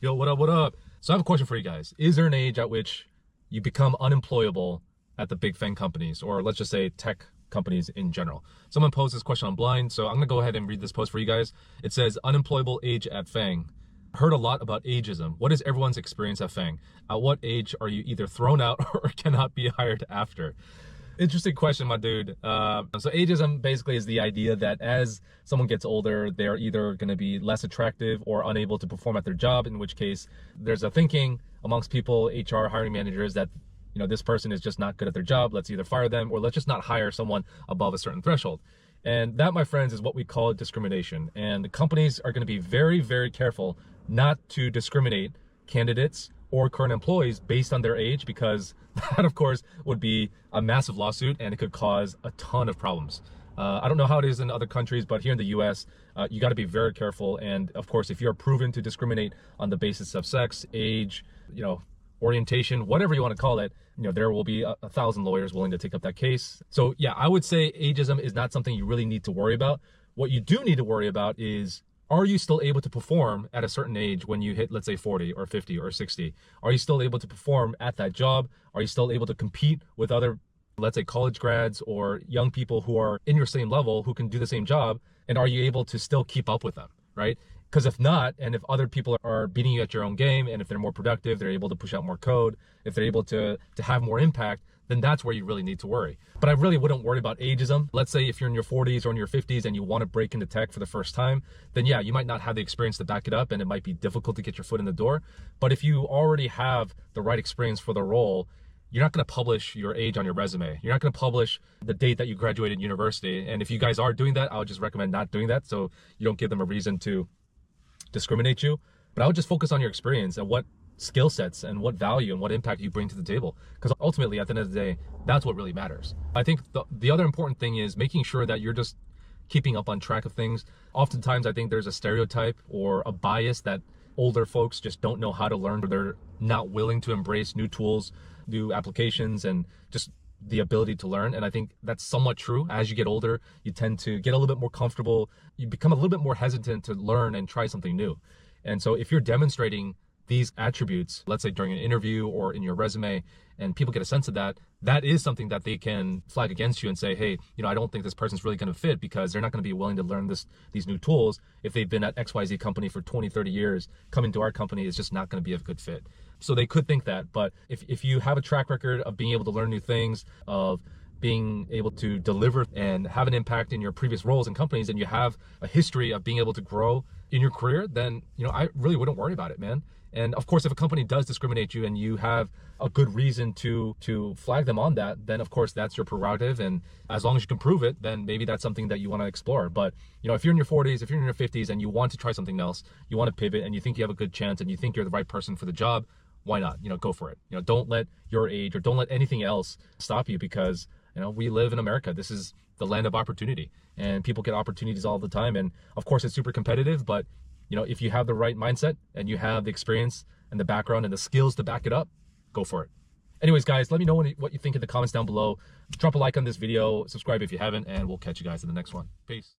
Yo, what up, what up? So I have a question for you guys. Is there an age at which you become unemployable at the big FAANG companies, or let's just say tech companies in general? Someone posed this question on Blind, so I'm gonna go ahead and read this post for you guys. It says, unemployable age at FAANG. Heard a lot about ageism. What is everyone's experience at FAANG? At what age are you either thrown out or cannot be hired after? Interesting question, my dude. So ageism basically is the idea that as someone gets older, they're either going to be less attractive or unable to perform at their job, in which case there's a thinking amongst people, HR, hiring managers, that this person is just not good at their job. Let's either fire them or let's just not hire someone above a certain threshold. And that, my friends, is what we call discrimination. And companies are going to be very, very careful not to discriminate candidates or current employees based on their age, because that, of course, would be a massive lawsuit and it could cause a ton of problems. I don't know how it is in other countries, but here in the US, you got to be very careful. And of course, if you're proven to discriminate on the basis of sex, age, orientation, whatever you want to call it, there will be 1,000 lawyers willing to take up that case. So yeah, I would say ageism is not something you really need to worry about. What you do need to worry about is, are you still able to perform at a certain age when you hit, let's say, 40 or 50 or 60? Are you still able to perform at that job? Are you still able to compete with other, let's say, college grads or young people who are in your same level who can do the same job? And are you able to still keep up with them, right? Because if not, and if other people are beating you at your own game, and if they're more productive, they're able to push out more code, if they're able to have more impact, then that's where you really need to worry. But I really wouldn't worry about ageism. Let's say if you're in your 40s or in your 50s and you want to break into tech for the first time, then yeah, you might not have the experience to back it up and it might be difficult to get your foot in the door. But if you already have the right experience for the role, you're not going to publish your age on your resume. You're not going to publish the date that you graduated university. And if you guys are doing that, I would just recommend not doing that, so you don't give them a reason to discriminate you. But I would just focus on your experience and what skill sets and what value and what impact you bring to the table, because ultimately at the end of the day, that's what really matters. I think the other important thing is making sure that you're just keeping up on track of things. Oftentimes I think there's a stereotype or a bias that older folks just don't know how to learn, or they're not willing to embrace new tools, new applications, and just the ability to learn. And I think that's somewhat true. As you get older, you tend to get a little bit more comfortable. You become a little bit more hesitant to learn and try something new. And so if you're demonstrating these attributes, let's say during an interview or in your resume, and people get a sense of that, that is something that they can flag against you and say, hey, I don't think this person's really going to fit, because they're not going to be willing to learn these new tools. If they've been at XYZ company for 20, 30 years, coming to our company is just not going to be a good fit. So they could think that. But if you have a track record of being able to learn new things, of being able to deliver and have an impact in your previous roles and companies, and you have a history of being able to grow in your career, then I really wouldn't worry about it, man. And of course, if a company does discriminate you and you have a good reason to flag them on that, then of course that's your prerogative. And as long as you can prove it, then maybe that's something that you want to explore. But if you're in your 40s, if you're in your 50s and you want to try something else, you want to pivot and you think you have a good chance and you think you're the right person for the job, why not? Go for it. Don't let your age or don't let anything else stop you, because we live in America. This is the land of opportunity, and people get opportunities all the time. And of course it's super competitive, but if you have the right mindset and you have the experience and the background and the skills to back it up, go for it. Anyways, guys, let me know what you think in the comments down below. Drop a like on this video, subscribe if you haven't, and we'll catch you guys in the next one. Peace.